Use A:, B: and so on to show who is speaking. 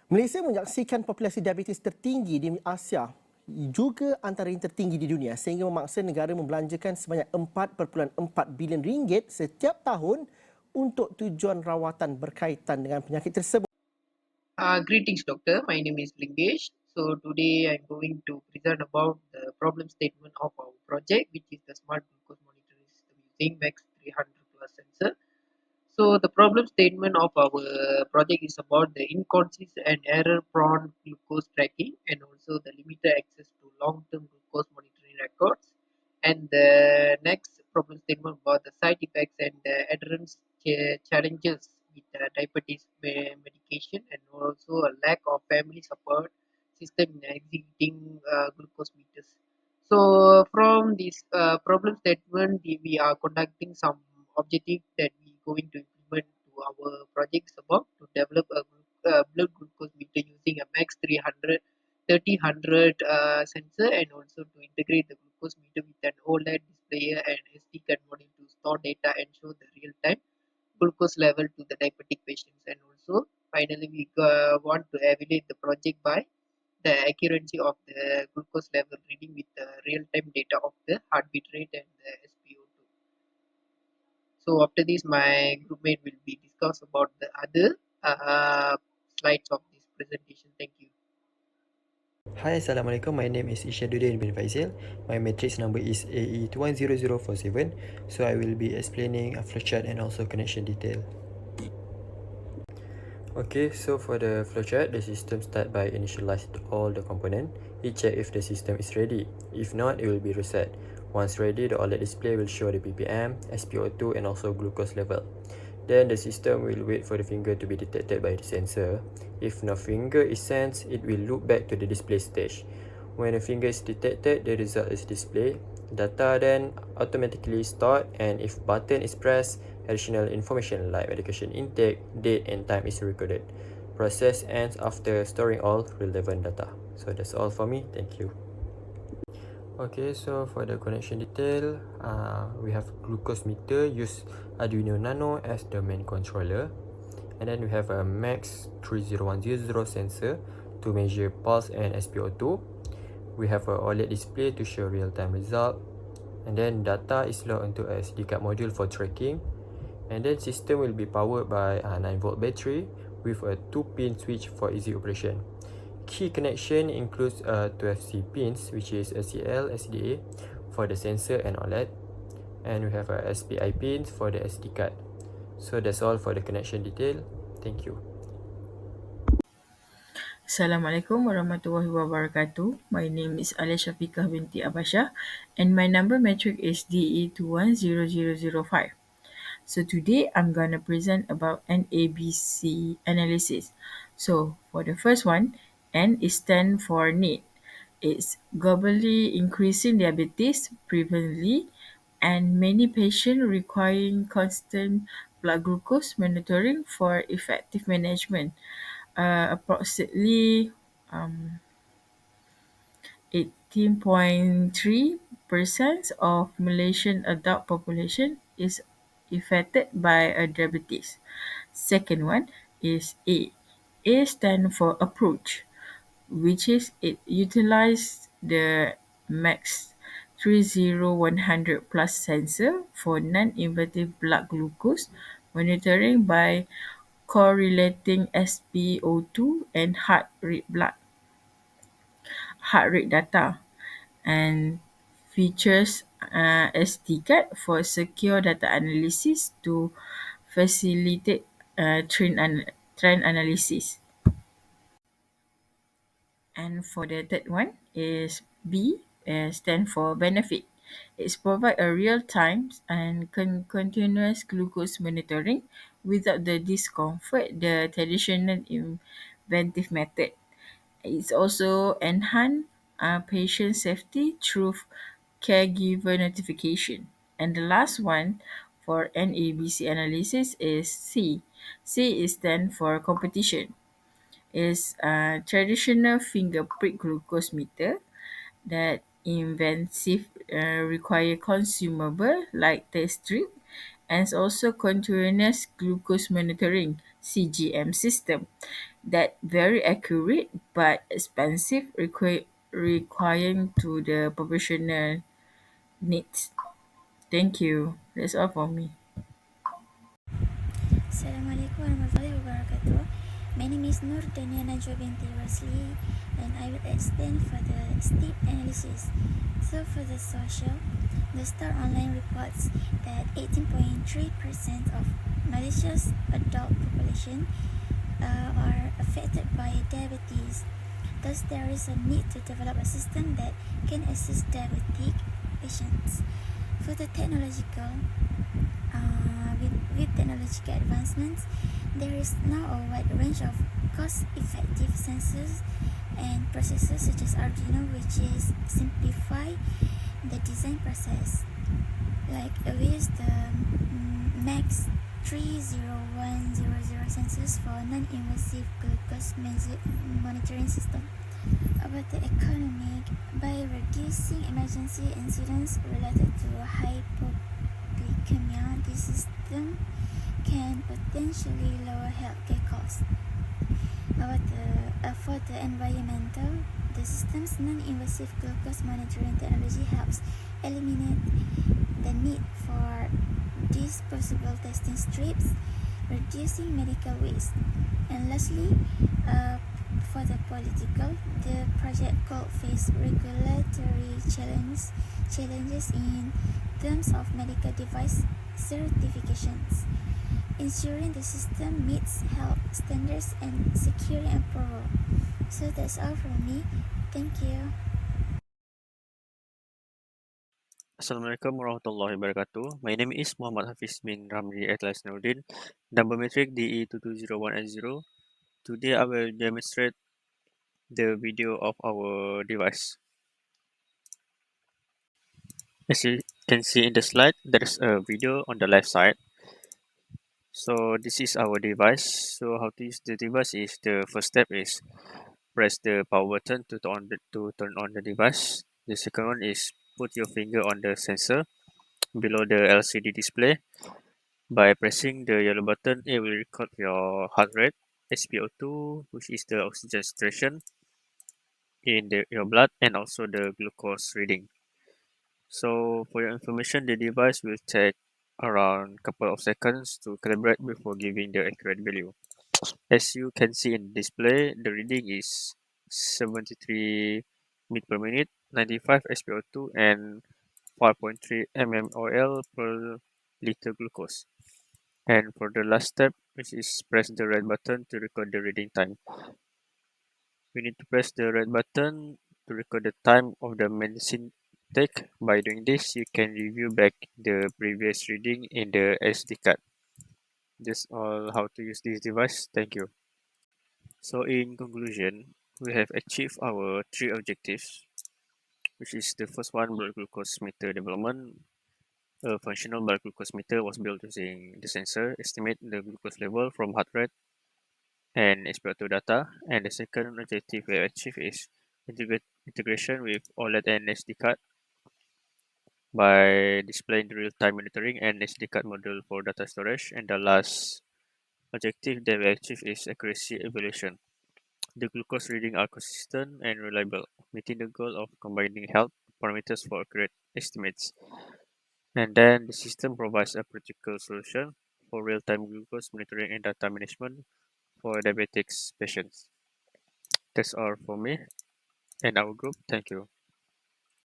A: Malaysia menyaksikan populasi diabetes tertinggi di Asia juga antara yang tertinggi di dunia sehingga memaksa negara membelanjakan sebanyak 4.4 bilion ringgit setiap tahun untuk tujuan rawatan berkaitan dengan penyakit tersebut.
B: Greetings, doctor. My name is Lingesh. So today I'm going to present about the problem statement of our project, which is the smart glucose monitoring system using Max 300 plus sensor. So the problem statement of our project is about the inconsistent and error-prone glucose tracking, and also the limited access to long-term glucose monitoring records. And the next problem statement about the side effects and the adherence challenges with diabetes medication, and also a lack of family support system in executing glucose meters. So from this problem statement, we are conducting some objective that we going to implement to our projects about to develop a blood glucose meter using a max 300 3000 sensor, and also to integrate the glucose meter with an OLED display and SD card module to store data and show the real time glucose level to the diabetic patients. And also finally we want to evaluate the project by the accuracy of the glucose level reading with the real time data of the heartbeat rate and the SpO2. So after this, my groupmate will be discuss about the other slides of this presentation. Thank you.
C: Hi, Assalamualaikum. My name is Ishaduddin bin Faizil. My matrix number is AE210047. So I will be explaining a flowchart and also connection detail. Okay, so for the flowchart, the system start by initialize all the component. It check if the system is ready. If not, it will be reset. Once ready, the OLED display will show the ppm, SpO2 and also glucose level. Then the system will wait for the finger to be detected by the sensor. If no finger is sensed, it will loop back to the display stage. When a finger is detected, the result is displayed. Data then automatically stored, and if button is pressed, additional information like medication intake, date and time is recorded. Process ends after storing all relevant data. So that's all for me. Thank you. Okay, so for the connection detail, we have glucose meter, use Arduino Nano as the main controller. And then we have a Max 30100 sensor to measure pulse and SpO2. We have a OLED display to show real-time result. And then data is logged into a SD card module for tracking. And then system will be powered by a 9-volt battery with a 2-pin switch for easy operation. Key connection includes 12C pins, which is ACL, SDA for the sensor and OLED. And we have a SPI pins for the SD card. So that's all for the connection detail. Thank you.
D: Assalamualaikum warahmatullahi wabarakatuh. My name is Alia Syafiqah binti Abashah and my number metric is DE210005. So today I'm gonna present about NABC analysis. So for the first one, N is stand for need. It's globally increasing diabetes prevalently and many patients requiring constant blood glucose monitoring for effective management. Approximately 18.3% of Malaysian adult population is affected by a diabetes. Second one is A. A stand for approach, which is it utilize the max 30100 plus sensor for non-invasive blood glucose monitoring by correlating SpO2 and heart rate data, and features SD card for secure data analysis to facilitate trend analysis. And for the third one is B, stand for benefit. It's provide a real time and continuous glucose monitoring without the discomfort the traditional inventive method. It's also enhance patient safety through caregiver notification. And the last one for NABC analysis is C. C is stand for competition. Is a traditional finger prick glucose meter that inventive require consumable like test strip and also continuous glucose monitoring CGM system that very accurate but expensive, requiring to the professional needs. Thank you. That's all for me.
E: Assalamualaikum warahmatullahi wabarakatuh. My name is Nur Dania Najwa binti Rosli, and I will extend for the STEEP analysis. So for the social, the Star Online reports that 18.3% of Malaysia's adult population are affected by diabetes. Thus, there is a need to develop a system that can assist diabetic patients. For the technological, with technological advancements, there is now a wide range of cost-effective sensors and processors such as Arduino, which is simplify the design process. Like we use the Max 30100 sensors for non-invasive glucose monitoring system. About the economic, by reducing emergency incidents related to hypoglycemia, this system can potentially lower healthcare costs. For the environmental, the system's non-invasive glucose monitoring technology helps eliminate the need for disposable testing strips, reducing medical waste. And lastly, for the political, the project could face regulatory challenges in terms of medical device certifications, ensuring the system meets health standards and securing approval. So that's all from me. Thank you.
F: Assalamualaikum warahmatullahi wabarakatuh. My name is Muhammad Hafiz bin Ramli Atlas Nurdin, number metric DE220180. Today I will demonstrate the video of our device. As you can see in the slide, there is a video on the left side. So this is our device. So how to use the device is the first step is press the power button to turn on the device. The second one is put your finger on the sensor below the LCD display. By pressing the yellow button, it will record your heart rate, SpO2, which is the oxygen saturation in your blood, and also the glucose reading. So for your information, the device will take around a couple of seconds to calibrate before giving the accurate value. As you can see in the display, the reading is 73 mid per minute, 95 SpO2, and 5.3 mmol per liter glucose. And for the last step, which is press the red button to record the reading time. We need to press the red button to record the time of the medicine take. By doing this, you can review back the previous reading in the SD card. That's all how to use this device. Thank you. So in conclusion, we have achieved our three objectives, which is the first one, blood glucose meter development. A functional blood glucose meter was built using the sensor, estimate the glucose level from heart rate and SpO2 data. And the second objective we have achieved is integration with OLED and SD card by displaying the real-time monitoring and SD card module for data storage. And the last objective that we achieve is accuracy evaluation. The glucose reading are consistent and reliable, meeting the goal of combining health parameters for accurate estimates. And then the system provides a practical solution for real-time glucose monitoring and data management for diabetics patients. That's all for me and our group. Thank you.